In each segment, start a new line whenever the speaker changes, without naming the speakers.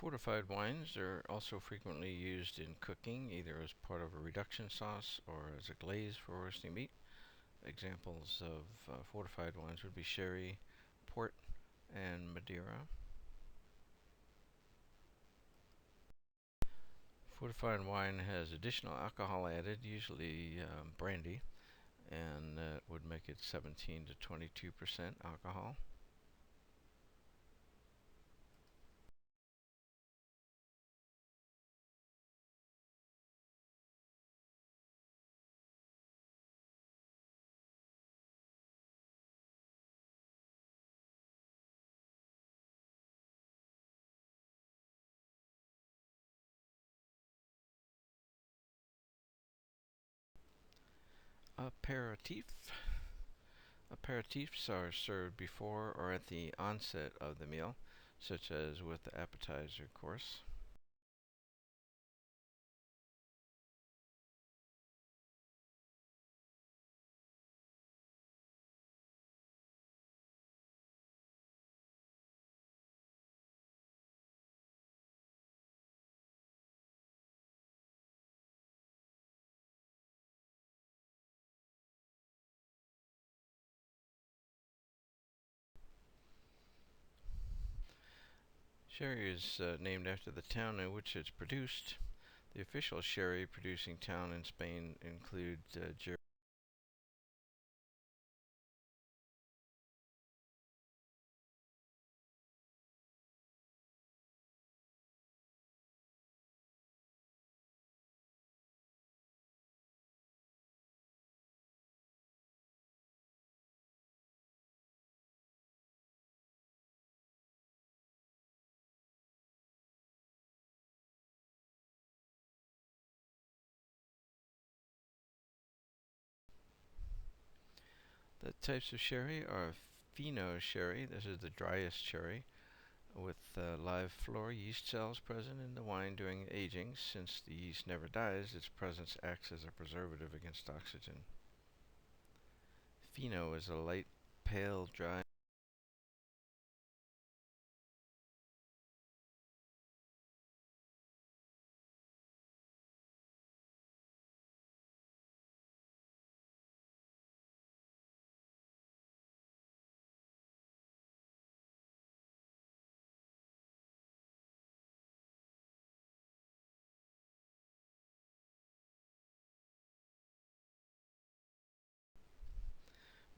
Fortified wines are also frequently used in cooking, either as part of a reduction sauce or as a glaze for roasting meat. Examples of fortified wines would be sherry, port, and Madeira. Fortified wine has additional alcohol added, usually brandy, and would make it 17 to 22% alcohol. Aperitif. Aperitifs are served before or at the onset of the meal, such as with the appetizer course. Sherry is named after the town in which it's produced. The official sherry producing town in Spain include The types of sherry are Fino sherry. This is the driest sherry with live flora yeast cells present in the wine during aging. Since the yeast never dies, its presence acts as a preservative against oxygen. Fino is a light, pale, dry.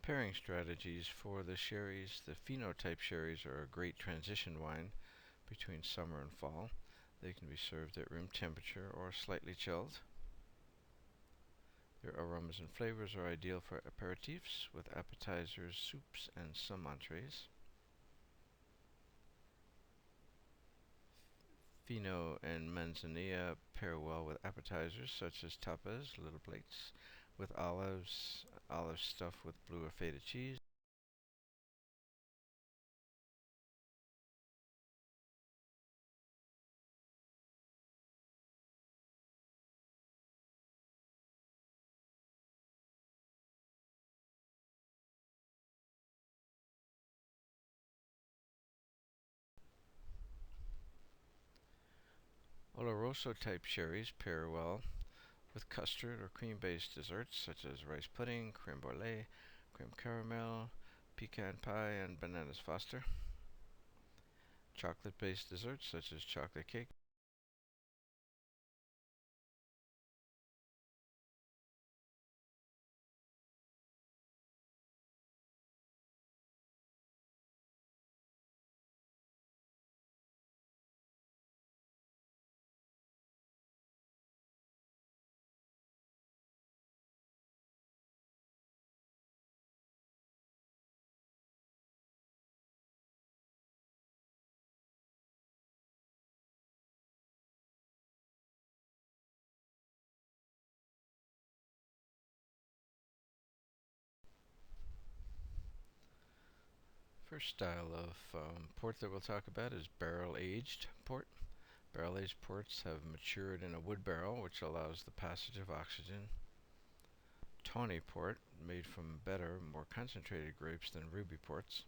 Pairing strategies for the sherries. The phenotype sherries are a great transition wine between summer and fall. They can be served at room temperature or slightly chilled. Their aromas and flavors are ideal for aperitifs with appetizers, soups, and some entrees. Fino and manzanilla pair well with appetizers such as tapas, little plates, with olives stuffed with blue or feta cheese. Oloroso type sherries pair well with custard or cream-based desserts such as rice pudding, creme brulee, creme caramel, pecan pie, and bananas foster. Chocolate-based desserts such as chocolate cake. First style of port that we'll talk about is barrel-aged port. Barrel-aged ports have matured in a wood barrel, which allows the passage of oxygen. Tawny port, made from better, more concentrated grapes than ruby ports.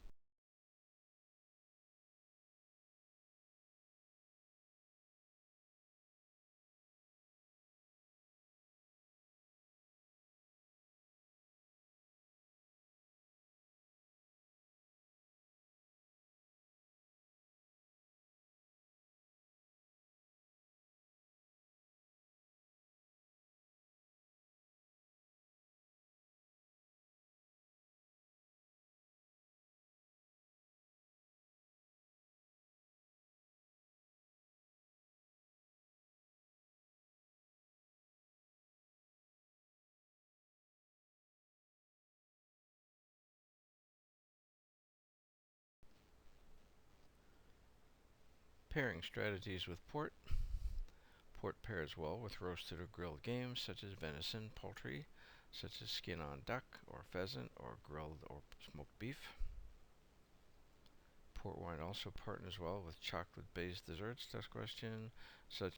Pairing strategies with port. Port pairs well with roasted or grilled game such as venison, poultry, such as skin on duck or pheasant, or grilled or smoked beef. Port wine also partners well with chocolate-based desserts, next question, such.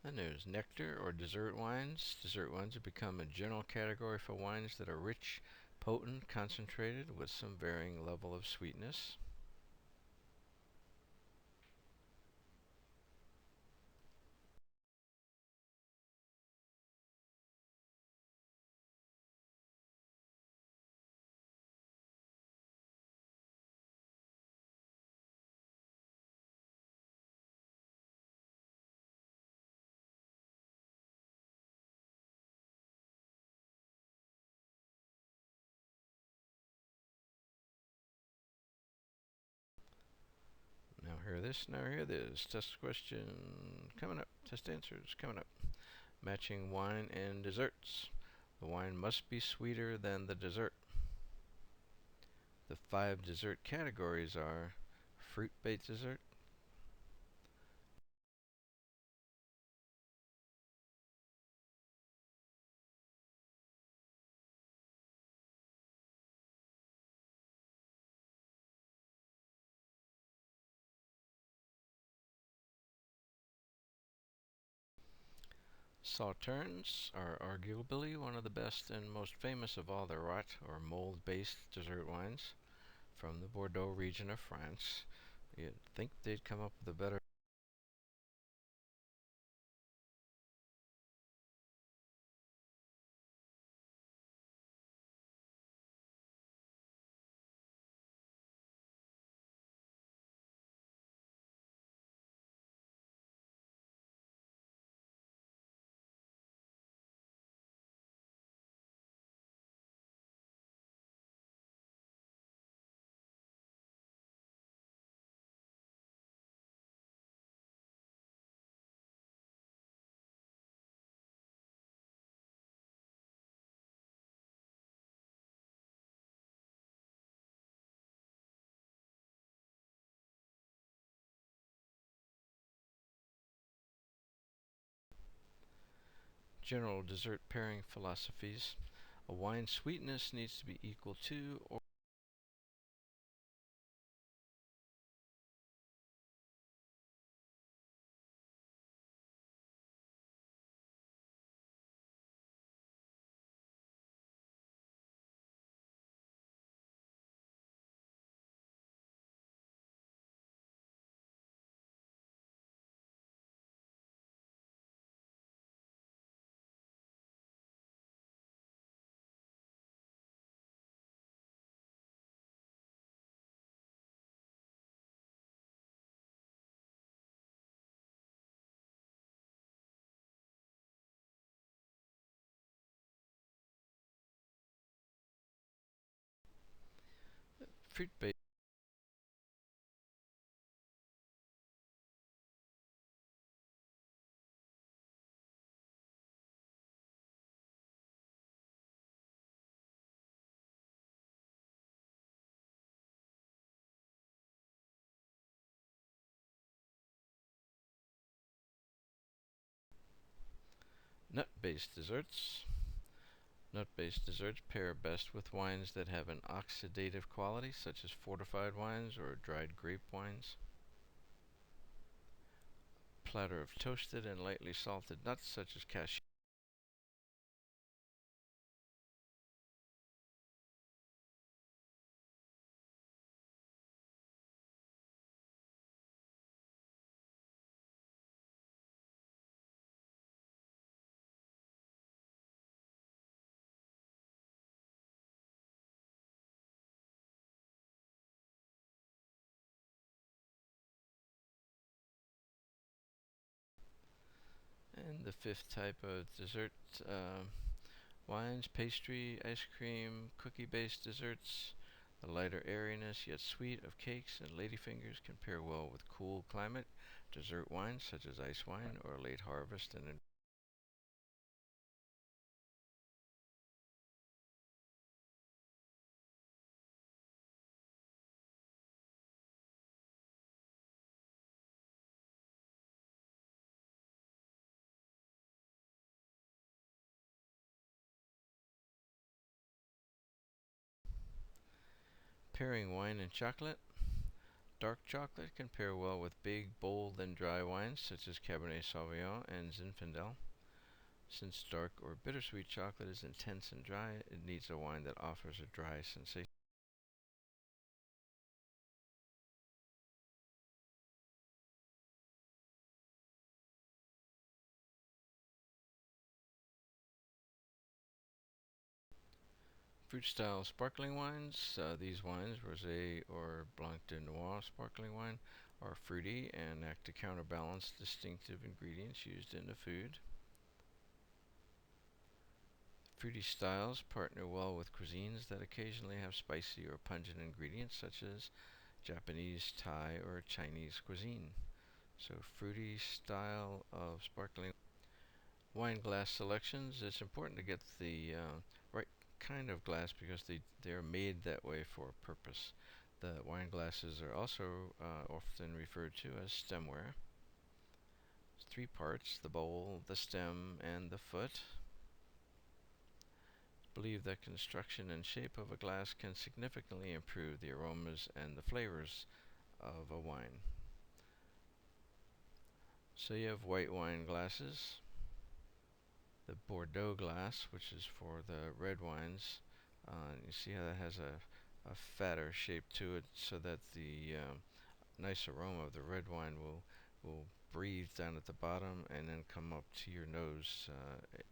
Then there's nectar or dessert wines. Dessert wines have become a general category for wines that are rich, potent, concentrated, with some varying level of sweetness. Now hear this, now hear this. Test question coming up. Test answers coming up. Matching wine and desserts. The wine must be sweeter than the dessert. The 5 dessert categories are fruit-based dessert, sauternes are arguably one of the best and most famous of all the rot or mold-based dessert wines from the Bordeaux region of France. You'd think they'd come up with a better. General dessert pairing philosophies. A wine sweetness needs to be equal to or fruit-based. Nut-based desserts. Nut-based desserts pair best with wines that have an oxidative quality, such as fortified wines or dried grape wines. Platter of toasted and lightly salted nuts, such as cashew. And the 5th type of dessert, wines, pastry, ice cream, cookie-based desserts. The lighter airiness yet sweet of cakes and ladyfingers can pair well with cool climate dessert wines such as ice wine or late harvest and Pairing wine and chocolate. Dark chocolate can pair well with big, bold, and dry wines such as Cabernet Sauvignon and Zinfandel. Since dark or bittersweet chocolate is intense and dry, it needs a wine that offers a dry sensation. Fruit style sparkling wines. These wines, rosé or Blanc de Noir sparkling wine, are fruity and act to counterbalance distinctive ingredients used in the food. Fruity styles partner well with cuisines that occasionally have spicy or pungent ingredients such as Japanese, Thai, or Chinese cuisine. So, fruity style of sparkling wine glass selections. It's important to get the right kind of glass because they're made that way for a purpose. The wine glasses are also often referred to as stemware. It's three parts: the bowl, the stem, and the foot. Believe that construction and shape of a glass can significantly improve the aromas and the flavors of a wine. So you have white wine glasses, the Bordeaux glass, which is for the red wines. You see how that has a fatter shape to it so that the nice aroma of the red wine will breathe down at the bottom and then come up to your nose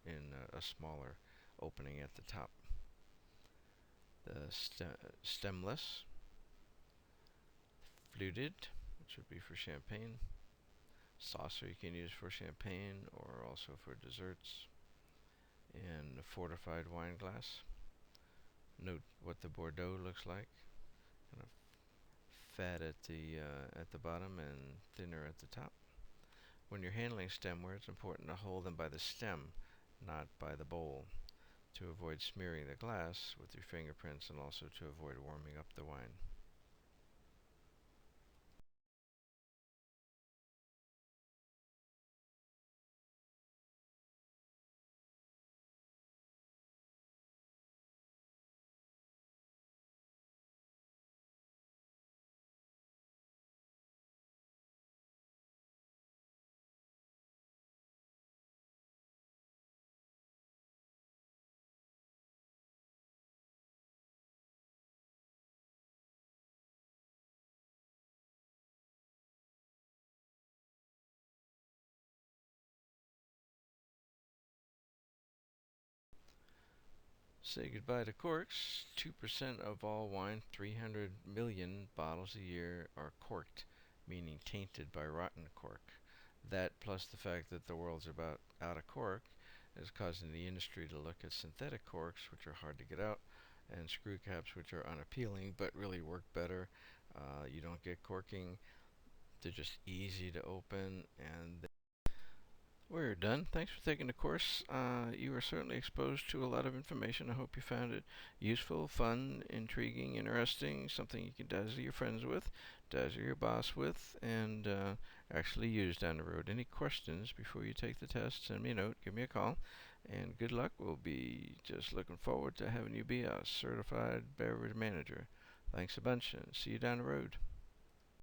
in a smaller opening at the top. The stemless, fluted, which would be for champagne. Saucer you can use for champagne or also for desserts. And a fortified wine glass. Note what the Bordeaux looks like. Kind of fat at the bottom and thinner at the top. When you're handling stemware, it's important to hold them by the stem, not by the bowl, to avoid smearing the glass with your fingerprints and also to avoid warming up the wine. Say goodbye to corks. 2% of all wine, 300 million bottles a year, are corked, meaning tainted by rotten cork. That, plus the fact that the world's about out of cork, is causing the industry to look at synthetic corks, which are hard to get out, and screw caps, which are unappealing but really work better. You don't get corking, they're just easy to open, and we're done. Thanks for taking the course. You were certainly exposed to a lot of information. I hope you found it useful, fun, intriguing, interesting, something you can dazzle your friends with, dazzle your boss with, and actually use down the road. Any questions before you take the test, send me a note, give me a call, and good luck. We'll be just looking forward to having you be a certified beverage manager. Thanks a bunch, and see you down the road.